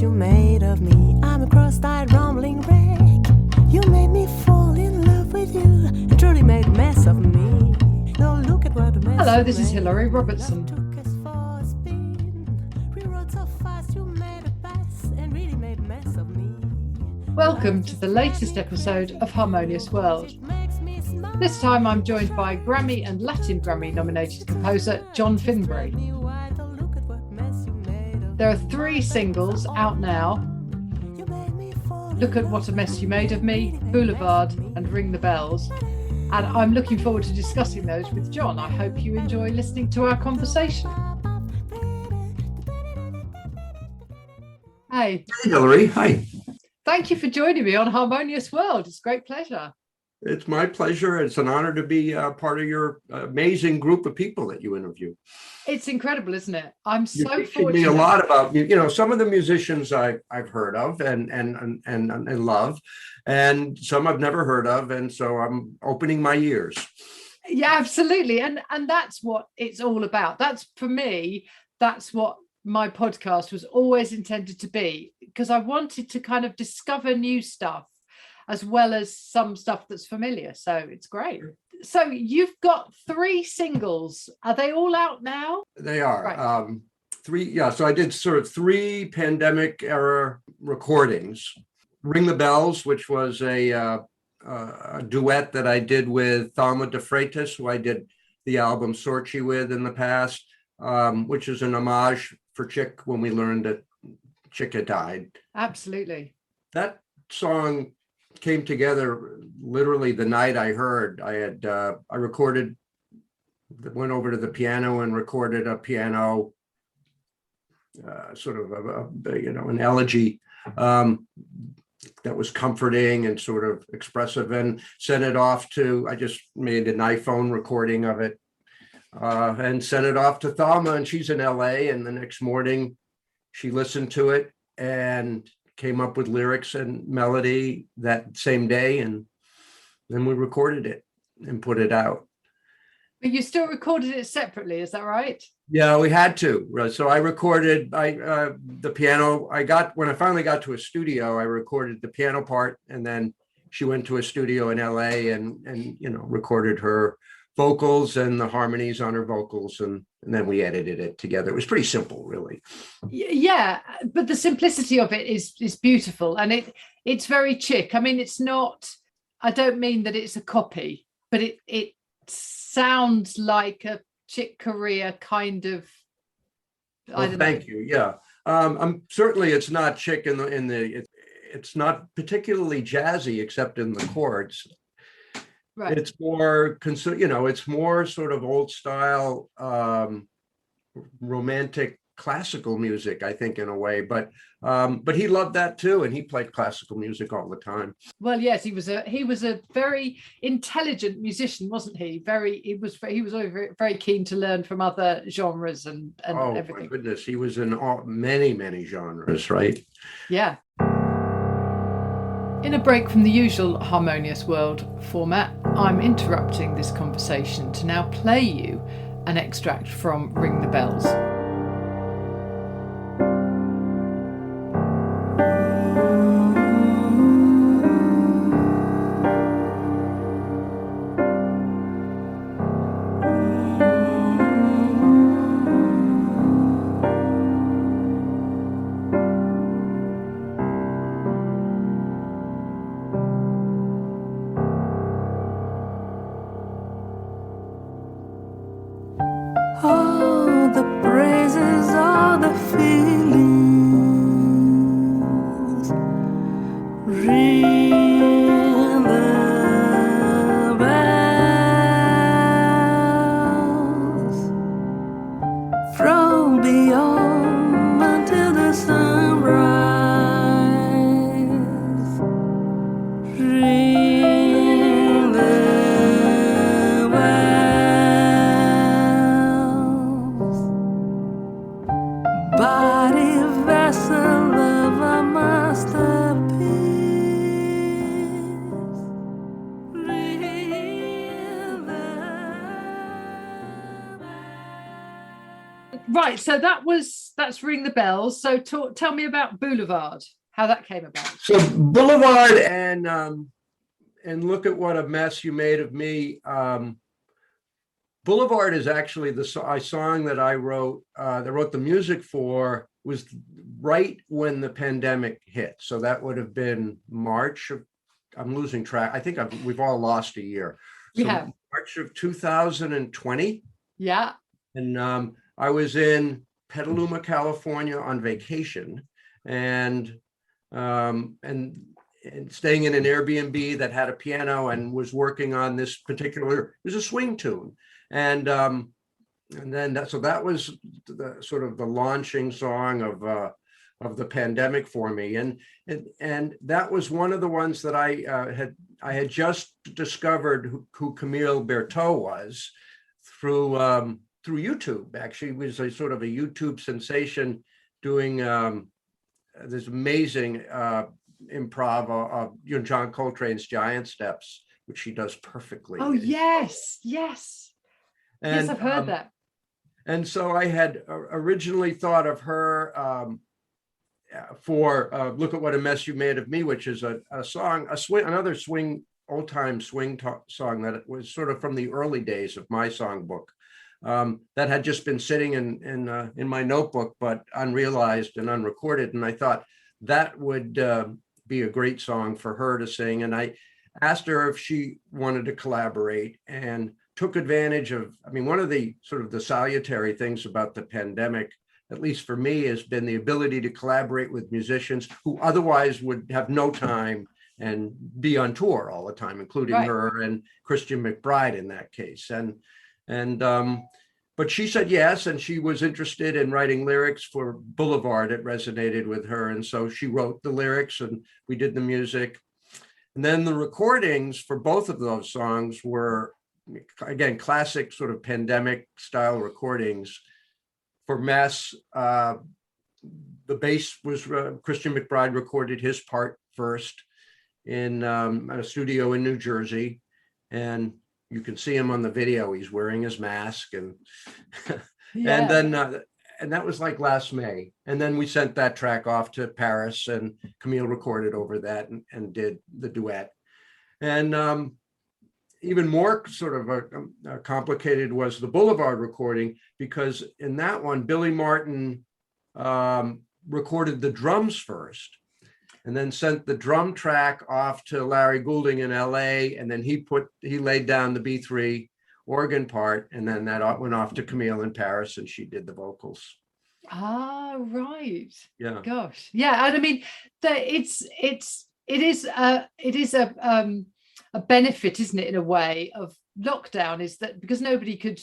you made of me. I'm a cross-eyed rumbling wreck. You made me fall in love with you and truly made a mess of me. Now look at what a mess. Hello, this is Hilary Robertson. Welcome to the latest episode of Harmonious World. This time I'm joined by Grammy and Latin Grammy nominated composer John Finbury. There are 3 singles out now: Look at What a Mess You Made of Me, Boulevard and Ring the Bells. And I'm looking forward to discussing those with John. I hope you enjoy listening to our conversation. Hey. Hey, Hilary. Hi. Thank you for joining me on Harmonious World. It's a great pleasure. It's my pleasure. It's an honor to be part of your amazing group of people that you interview. It's incredible, isn't it? I'm so fortunate. fortunate. Me a lot about some of the musicians I've heard of and love, and some I've never heard of, and so I'm opening my ears. Yeah, absolutely, and that's what it's all about. That's, for me, that's what my podcast was always intended to be, because I wanted to kind of discover new stuff as well as some stuff that's familiar. So it's great. So you've got 3 singles. Are they all out now? They are. Right. 3. Yeah. So I did sort of 3 pandemic era recordings. Ring the Bells, which was a duet that I did with Thelma de Freitas, who I did the album Sorchi with in the past, which is an homage for Chick when we learned that Chick had died. Absolutely. That song came together literally the night I heard. I recorded, went over to the piano and recorded a piano sort of an elegy that was comforting and sort of expressive, and sent it off to, I just made an iPhone recording of it and sent it off to Thelma, and she's in LA, and the next morning she listened to it and came up with lyrics and melody that same day, and then we recorded it and put it out. But you still recorded it separately, is that right? Yeah, we had to. So I recorded the piano. When I finally got to a studio, I recorded the piano part, and then she went to a studio in LA and recorded her vocals and the harmonies on her vocals, and then we edited it together. It was pretty simple, really. Yeah, but the simplicity of it is beautiful, and it's very Chick. I mean, it's not, I don't mean that it's a copy, but it sounds like a Chick Corea kind of. Thank you. Yeah, I'm certainly, it's not Chick it's not particularly jazzy except in the chords. Right. It's more, it's more sort of old style, romantic classical music, I think, in a way. But he loved that too, and he played classical music all the time. Well, yes, he was a very intelligent musician, wasn't he? He was very keen to learn from other genres and everything. My goodness, he was in many genres, right? Yeah. In a break from the usual Harmonious World format, I'm interrupting this conversation to now play you an extract from Ring the Bells. All the praises, all the feelings, ring the bells from beyond until the sunrise. Ring the body vessel of a masterpiece. Right. So that's Ring the Bells. So tell me about Boulevard, how that came about. So Boulevard and Look at What a Mess You Made of Me. Boulevard is actually the song that I wrote, that wrote the music for, was right when the pandemic hit. So that would have been March of, I'm losing track. I think we've all lost a year. So Yeah. March of 2020. Yeah. And I was in Petaluma, California on vacation, and staying in an Airbnb that had a piano, and was working on this particular, it was a swing tune. And then that was the sort of the launching song of the pandemic for me. And that was one of the ones that I had just discovered who Camille Berthaud was through YouTube. Actually, it was a sort of a YouTube sensation doing this amazing improv of John Coltrane's Giant Steps, which she does perfectly. Oh, yes. And, yes, I've heard that. And so I had originally thought of her for Look at What a Mess You Made of Me, which is a song, another old time swing song that was sort of from the early days of my songbook, that had just been sitting in my notebook, but unrealized and unrecorded. And I thought that would be a great song for her to sing. And I asked her if she wanted to collaborate, and took advantage of, one of the sort of the salutary things about the pandemic, at least for me, has been the ability to collaborate with musicians who otherwise would have no time and be on tour all the time, including her and Christian McBride in that case. But she said yes, and she was interested in writing lyrics for Boulevard. It resonated with her, and so she wrote the lyrics, and we did the music. And then the recordings for both of those songs were, again, classic sort of pandemic style recordings. For Mess, the bass was Christian McBride recorded his part first in a studio in New Jersey, and you can see him on the video. He's wearing his mask, and and then and that was like last May. And then we sent that track off to Paris, and Camille recorded over that and did the duet. And even more sort of complicated was the Boulevard recording, because in that one, Billy Martin recorded the drums first, and then sent the drum track off to Larry Goulding in LA. And then he laid down the B3 organ part, and then that went off to Camille in Paris, and she did the vocals. Ah, right. Yeah. Gosh. Yeah. And I mean, it is a benefit, isn't it, in a way, of lockdown, is that because nobody could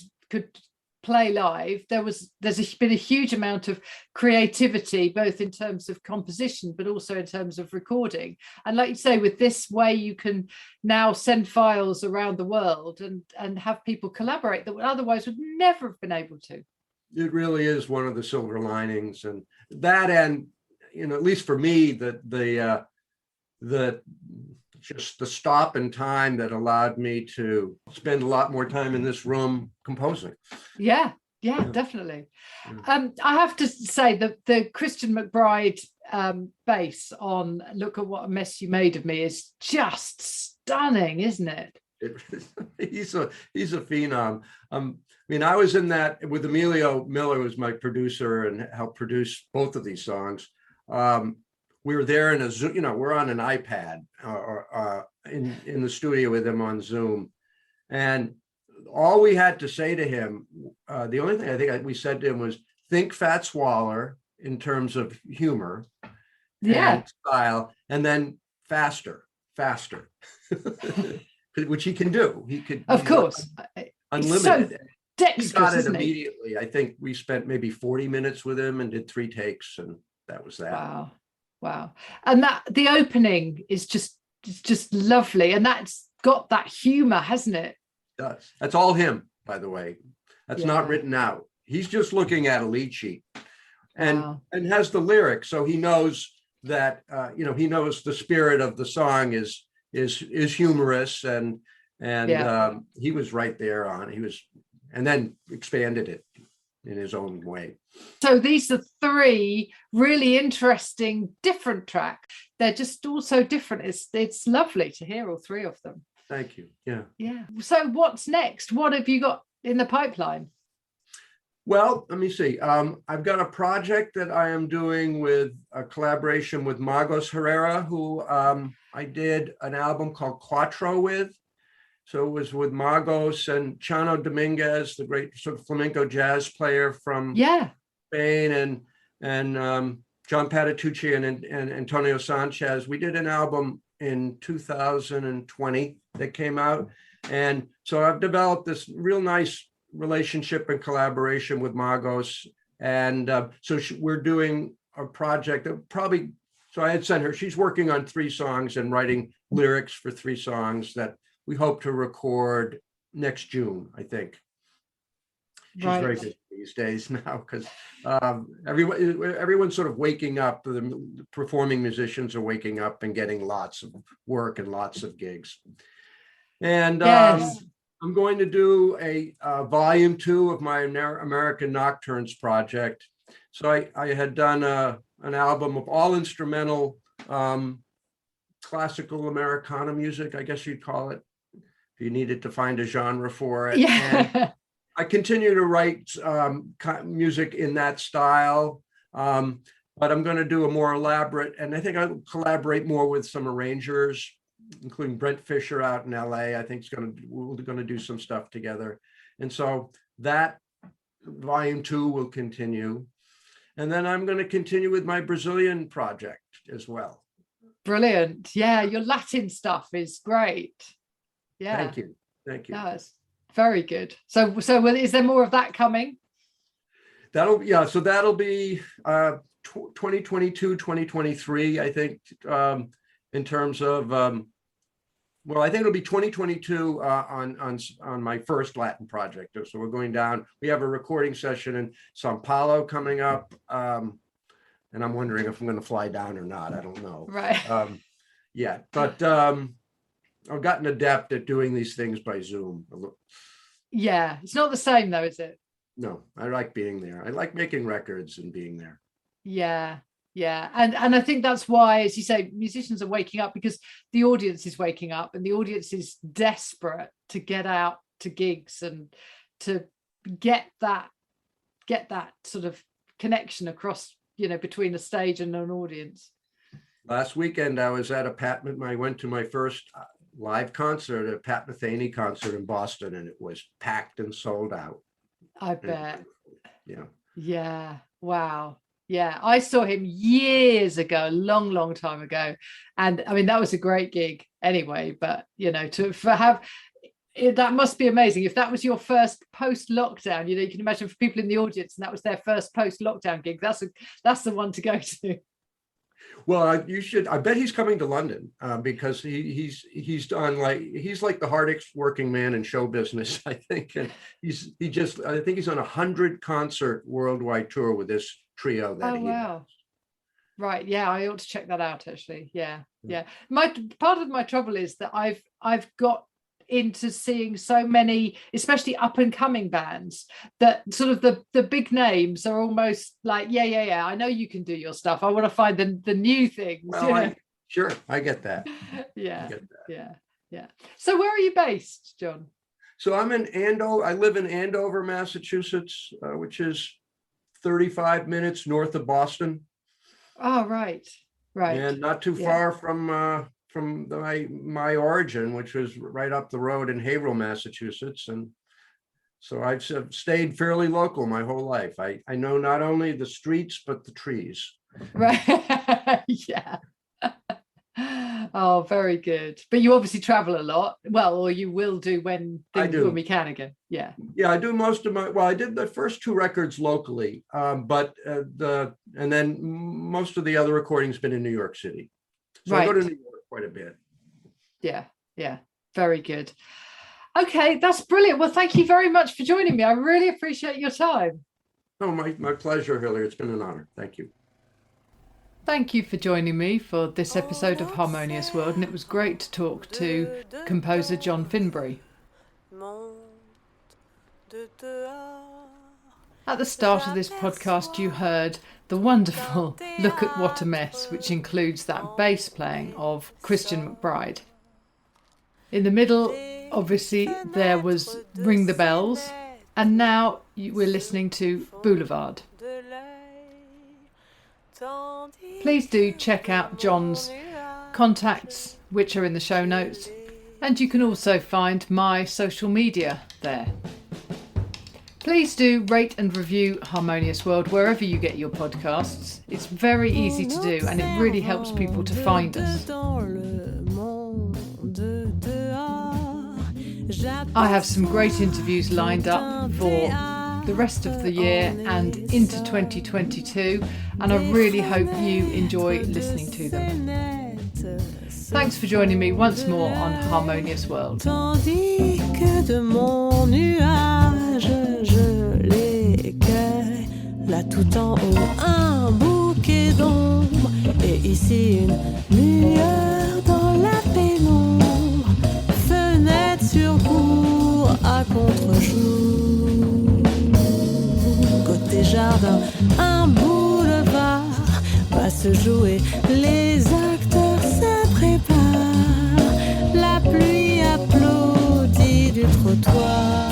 play live, there's been a huge amount of creativity, both in terms of composition but also in terms of recording. And like you say, with this way, you can now send files around the world and have people collaborate that otherwise would never have been able to. It really is one of the silver linings, and that, and at least for me, the just the stop in time that allowed me to spend a lot more time in this room composing. Yeah, definitely. I have to say that the Christian McBride bass on Look at What a Mess You Made of Me is just stunning, isn't it? He's a phenom. I was in that with Emilio Miller, who was my producer and helped produce both of these songs. We were there in a Zoom, we're on an iPad in the studio with him on Zoom. And all we had to say to him, the only thing I think we said to him was, think Fats Waller in terms of humor and style, and then faster, which he can do. He could, of course, unlimited. So dexterous, he got it immediately. I think we spent maybe 40 minutes with him and did 3 takes, and that was that. Wow. And that the opening is just lovely, and that's got that humor, hasn't it? It does. That's all him, by the way. That's not written out. He's just looking at a lead sheet and has the lyrics, so he knows that he knows the spirit of the song is humorous, and he was right there on. He was, and then expanded it. in his own way. So these are three really interesting, different tracks. They're just all so different. It's lovely to hear all three of them. Thank you. Yeah. Yeah. So what's next? What have you got in the pipeline? Well, let me see. I've got a project that I am doing with a collaboration with Magos Herrera, who I did an album called Cuatro with. So it was with Magos and Chano Dominguez, the great sort of flamenco jazz player from Spain, and John Patitucci and Antonio Sanchez. We did an album in 2020 that came out. And so I've developed this real nice relationship and collaboration with Magos. And so we're doing a project that probably, so I had sent her, she's working on 3 songs and writing lyrics for 3 songs that we hope to record next June, I think. She's very good these days now because everyone's sort of waking up. The performing musicians are waking up and getting lots of work and lots of gigs. And I'm going to do a volume 2 of my American Nocturnes project. So I had done an album of all instrumental classical Americana music, I guess you'd call it, if you needed to find a genre for it. Yeah. And I continue to write music in that style, but I'm going to do a more elaborate, and I think I'll collaborate more with some arrangers, including Brent Fisher out in LA. I think we're going to do some stuff together. And so that volume 2 will continue. And then I'm going to continue with my Brazilian project as well. Brilliant. Yeah, your Latin stuff is great. Yeah. Thank you. Thank you. That's very good. So is there more of that coming? That'll be 2022, 2023, I think, in terms of, well, I think it'll be 2022 on my first Latin project. So we're going down. We have a recording session in Sao Paulo coming up, and I'm wondering if I'm going to fly down or not. I don't know. Right. Yeah, but I've gotten adept at doing these things by Zoom. Yeah, it's not the same though, is it? No, I like being there. I like making records and being there. Yeah. And I think that's why, as you say, musicians are waking up because the audience is waking up and the audience is desperate to get out to gigs and to get that sort of connection across, between a stage and an audience. Last weekend, I was at I went to my first live concert, a Pat Metheny concert in Boston, and it was packed and sold out. I bet. Yeah. Yeah. Wow. Yeah. I saw him years ago, a long time ago. And I mean, that was a great gig anyway, but that must be amazing. If that was your first post-lockdown, you can imagine for people in the audience and that was their first post-lockdown gig. That's the one to go to. Well, you should. I bet he's coming to London because he's like the hardest working man in show business, I think. And I think he's on 100 concert worldwide tour with this trio that he has. Right. Yeah, I ought to check that out actually. Yeah. Part of my trouble is that I've got into seeing so many, especially up and coming bands, that sort of the big names are almost like, yeah, I know you can do your stuff. I want to find the new things. Well, sure, I get that. Yeah. So where are you based, John? So I'm in Andover. I live in Andover, Massachusetts, which is 35 minutes north of Boston. Oh, right. And not too far from my origin, which was right up the road in Haverhill, Massachusetts. And so I've stayed fairly local my whole life. I know not only the streets, but the trees. Right. Yeah. Oh, very good. But you obviously travel a lot. Well, or you will do when we can again. Yeah. Yeah, I do most of I did the first 2 records locally, but and then most of the other recordings been in New York City. So I go to New York quite a bit. Yeah. Very good. Okay, that's brilliant. Well, thank you very much for joining me. I really appreciate your time. Oh, my pleasure, Hillary. It's been an honor. Thank you. Thank you for joining me for this episode of Harmonious World, and it was great to talk to composer John Finbury. At the start of this podcast, you heard the wonderful Look at What a Mess, which includes that bass playing of Christian McBride. In the middle, obviously, there was Ring the Bells, and now we're listening to Boulevard. Please do check out John's contacts, which are in the show notes, and you can also find my social media there. Please do rate and review Harmonious World wherever you get your podcasts. It's very easy to do and it really helps people to find us. I have some great interviews lined up for the rest of the year and into 2022, and I really hope you enjoy listening to them. Thanks for joining me once more on Harmonious World. Tandis que de mon nuage, je l'écueille. Là tout en haut, un bouquet d'ombre. Et ici une lueur dans la pénombre. Fenêtre sur cour à contre-jour. Côté jardin, un boulevard va se jouer. Les acteurs se préparent. La pluie applaudit du trottoir.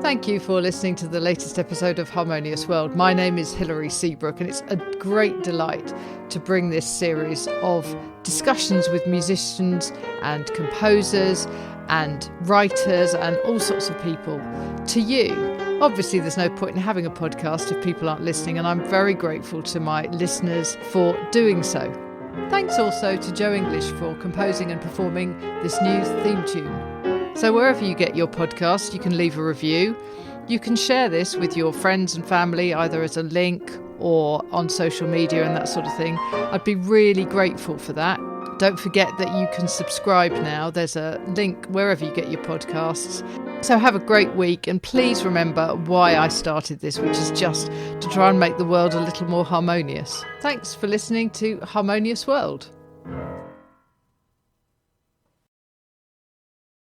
Thank you for listening to the latest episode of Harmonious World. My name is Hilary Seabrook, and it's a great delight to bring this series of discussions with musicians and composers and writers and all sorts of people to you. Obviously, there's no point in having a podcast if people aren't listening, and I'm very grateful to my listeners for doing so. Thanks also to Joe English for composing and performing this new theme tune. So wherever you get your podcast, you can leave a review. You can share this with your friends and family, either as a link or on social media and that sort of thing. I'd be really grateful for that. Don't forget that you can subscribe now. There's a link wherever you get your podcasts. So have a great week, and please remember why I started this, which is just to try and make the world a little more harmonious. Thanks for listening to Harmonious World.